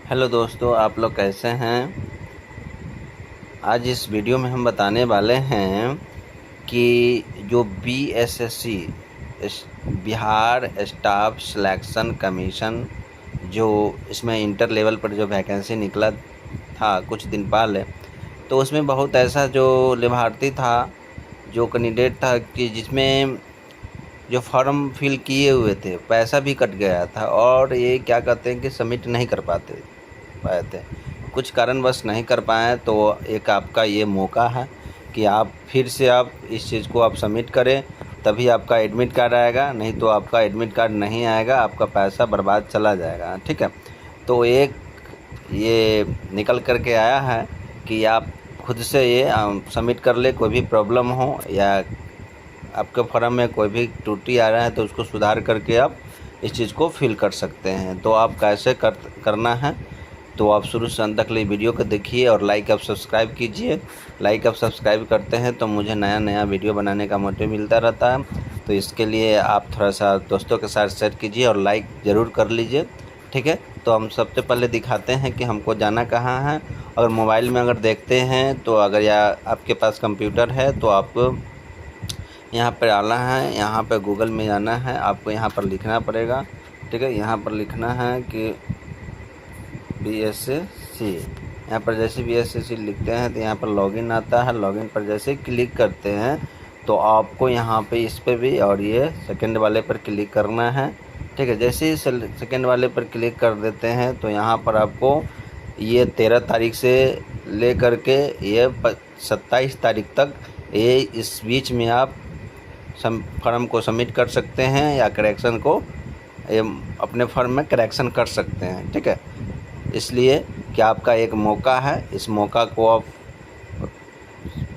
Hello दोस्तों, आप लोग कैसे हैं। आज इस वीडियो में हम बताने वाले हैं कि जो BSSC Bihar staff selection commission जो इसमें इंटर लेवल पर जो वैकेंसी निकला था कुछ दिन पहले, तो उसमें बहुत ऐसा जो लाभार्थी था, जो कैंडिडेट था कि जिसमें जो फॉर्म फिल किए हुए थे पैसा भी कट गया था और ये क्या कहते हैं कि सबमिट नहीं कर पाए थे। कुछ कारणवश नहीं कर पाए, तो एक आपका ये मौका है कि आप फिर से आप इस चीज़ को आप सबमिट करें, तभी आपका एडमिट कार्ड आएगा। नहीं तो आपका एडमिट कार्ड नहीं आएगा, आपका पैसा बर्बाद चला जाएगा। ठीक है, तो एक ये निकल कर के आया है कि आप खुद से ये सबमिट कर ले। कोई भी प्रॉब्लम हो या आपके फॉर्म में कोई भी त्रुटि आ रहा है तो उसको सुधार करके आप इस चीज़ को फिल कर सकते हैं। तो आप कैसे करना है, तो आप शुरू से अंत तक ले वीडियो को देखिए और लाइक आप सब्सक्राइब कीजिए। लाइक आप सब्सक्राइब करते हैं तो मुझे नया वीडियो बनाने का मोटिव मिलता रहता है। तो इसके लिए आप थोड़ा सा दोस्तों के साथ शेयर कीजिए और लाइक ज़रूर कर लीजिए। ठीक है, तो हम सबसे पहले दिखाते हैं कि हमको जाना कहाँ है। अगर मोबाइल में अगर देखते हैं तो अगर या आपके पास कंप्यूटर है तो आपको यहाँ पर आना है, यहाँ पर गूगल में जाना है, आपको यहाँ पर लिखना पड़ेगा। ठीक है, यहाँ पर लिखना है कि बीएसएससी। यहाँ पर जैसे बीएसएससी लिखते हैं तो यहाँ पर लॉगिन आता है। लॉगिन पर जैसे क्लिक करते हैं तो आपको यहाँ पे इस पर भी और ये सेकंड वाले पर क्लिक करना है। ठीक है, जैसे ही सेकंड वाले पर क्लिक कर देते हैं तो यहाँ पर आपको ये 13 तारीख से ले कर के ये 27 तारीख तक ये इस बीच में आप फॉर्म को सबमिट कर सकते हैं या करेक्शन को ये अपने फॉर्म में करेक्शन कर सकते हैं। ठीक है, इसलिए कि आपका एक मौका है, इस मौका को आप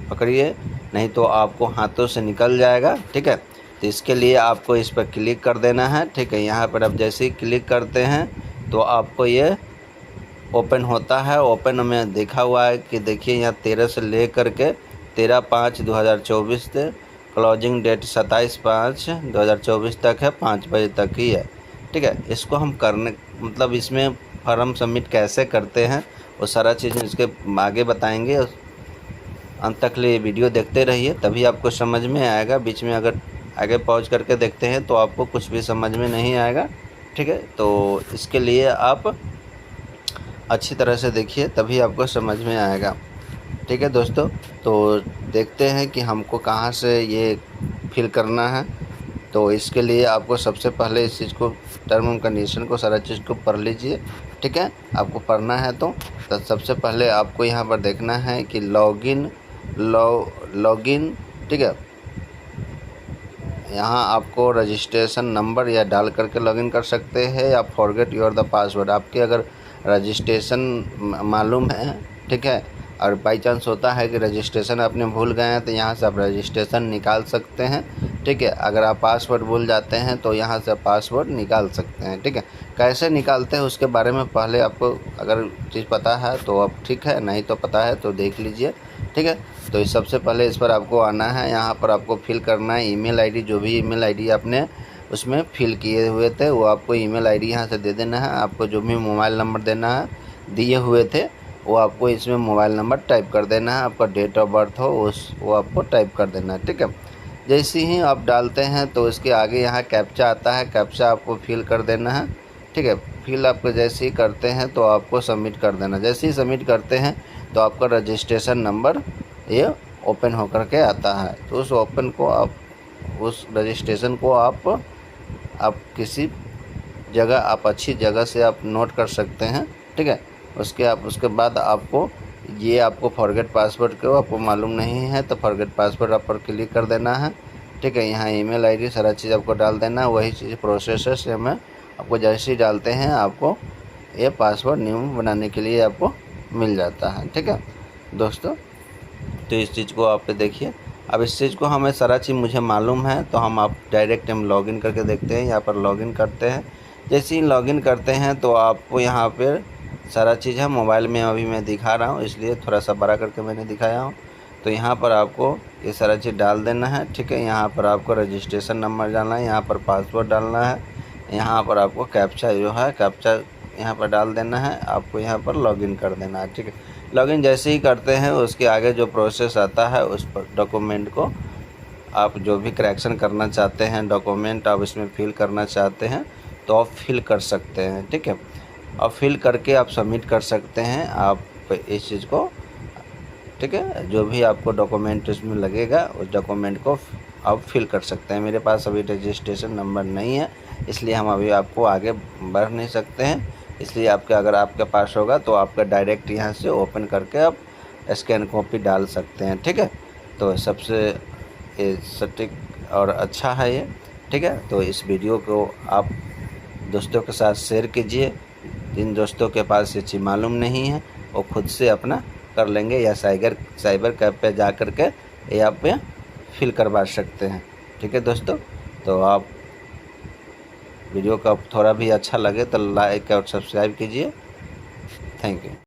पकड़िए, नहीं तो आपको हाथों से निकल जाएगा। ठीक है, तो इसके लिए आपको इस पर क्लिक कर देना है। ठीक है, यहाँ पर आप जैसे ही क्लिक करते हैं तो आपको ये ओपन होता है। ओपन में देखा हुआ है कि देखिए यहाँ 13 से ले कर के 13/5/2024 तक, क्लोजिंग डेट 27/5/2024 तक है, 5 बजे तक ही है। ठीक है, इसको हम करने मतलब इसमें फॉर्म सबमिट कैसे करते हैं वो सारा चीज़ इसके आगे बताएंगे। अंत तक लिए वीडियो देखते रहिए, तभी आपको समझ में आएगा। बीच में अगर आगे पॉज करके देखते हैं तो आपको कुछ भी समझ में नहीं आएगा। ठीक है, तो इसके लिए आप अच्छी तरह से देखिए, तभी आपको समझ में आएगा। ठीक है दोस्तों, तो देखते हैं कि हमको कहाँ से ये फिल करना है। तो इसके लिए आपको सबसे पहले इस चीज़ को टर्म एंड कंडीशन को सारा चीज़ को पढ़ लीजिए। ठीक है, आपको पढ़ना है तो सबसे पहले आपको यहाँ पर देखना है कि लॉगिन। ठीक है, यहाँ आपको रजिस्ट्रेशन नंबर या डाल करके लॉगिन कर सकते हैं या फॉरगेट योर द पासवर्ड। आपके अगर रजिस्ट्रेशन मालूम है, ठीक है, और बाई चांस होता है कि रजिस्ट्रेशन आपने भूल गए हैं तो यहाँ से आप रजिस्ट्रेशन निकाल सकते हैं। ठीक है, अगर आप पासवर्ड भूल जाते हैं तो यहाँ से पासवर्ड निकाल सकते हैं। ठीक है, कैसे निकालते हैं उसके बारे में पहले आपको अगर चीज़ पता है तो अब ठीक है, नहीं तो पता है तो देख लीजिए। ठीक है, तो सबसे पहले इस पर आपको आना है। यहाँ पर आपको फिल करना है ईमेल आईडी, जो भी ईमेल आईडी आपने उसमें फिल किए हुए थे वो आपको ईमेल आईडी यहाँ से दे देना है। आपको जो भी मोबाइल नंबर देना है दिए हुए थे वो आपको इसमें मोबाइल नंबर टाइप कर देना है। आपका डेट ऑफ बर्थ हो वो आपको टाइप कर देना है। ठीक है, जैसे ही आप डालते हैं तो इसके आगे यहाँ कैप्चा आता है, कैप्चा आपको फिल कर देना है। ठीक है, फिल आपको जैसे ही करते हैं तो आपको सबमिट कर देना। जैसे ही सबमिट करते हैं तो आपका रजिस्ट्रेशन नंबर ये ओपन होकर के आता है। तो उस ओपन को आप उस रजिस्ट्रेशन को आप किसी जगह आप अच्छी जगह से आप नोट कर सकते हैं। ठीक है, उसके बाद आपको ये आपको फॉरगेट पासवर्ड को आपको मालूम नहीं है तो फॉरगेट पासवर्ड आप पर क्लिक कर देना है। ठीक है, यहाँ ईमेल आईडी सारा चीज़ आपको डाल देना है। वही चीज़ प्रोसेस है में आपको जैसे ही डालते हैं आपको ये पासवर्ड न्यू बनाने के लिए आपको मिल जाता है। ठीक है दोस्तों, तो इस चीज़ को आप देखिए। अब इस चीज़ को हमें सारा चीज़ मुझे मालूम है तो हम डायरेक्ट हम लॉगिन करके देखते हैं। यहाँ पर लॉगिन करते हैं, जैसे ही लॉगिन करते हैं तो आपको यहाँ पर सारा चीज़ है मोबाइल में अभी मैं दिखा रहा हूँ इसलिए थोड़ा सा बड़ा करके मैंने दिखाया हूँ। तो यहाँ पर आपको ये सारा चीज़ डाल देना है। ठीक है, यहाँ पर आपको रजिस्ट्रेशन नंबर डालना है, यहाँ पर पासवर्ड डालना है, यहाँ पर आपको कैप्चा जो है कैप्चा यहाँ पर डाल देना है, आपको यहाँ पर लॉगिन कर देना है। ठीक है, लॉगिन जैसे ही करते हैं उसके आगे जो प्रोसेस आता है उस पर डॉक्यूमेंट को आप जो भी करेक्शन करना चाहते हैं, डॉक्यूमेंट आप इसमें फिल करना चाहते हैं तो आप फिल कर सकते हैं। ठीक है, और फिल करके आप सबमिट कर सकते हैं आप इस चीज़ को। ठीक है, जो भी आपको डॉक्यूमेंट इसमें लगेगा उस डॉक्यूमेंट को आप फिल कर सकते हैं। मेरे पास अभी रजिस्ट्रेशन नंबर नहीं है, इसलिए हम अभी आपको आगे बढ़ नहीं सकते हैं। इसलिए अगर आपके पास होगा तो आपका डायरेक्ट यहाँ से ओपन करके आप स्कैन कॉपी डाल सकते हैं। ठीक है, तो सबसे ये सटीक और अच्छा है ये। ठीक है, तो इस वीडियो को आप दोस्तों के साथ शेयर कीजिए। जिन दोस्तों के पास ये चीज़ मालूम नहीं है वो खुद से अपना कर लेंगे या साइबर कैफ़े पे जा कर के ये आप पे फिल करवा सकते हैं। ठीक है दोस्तों, तो आप वीडियो का थोड़ा भी अच्छा लगे तो लाइक और सब्सक्राइब कीजिए। Thank you.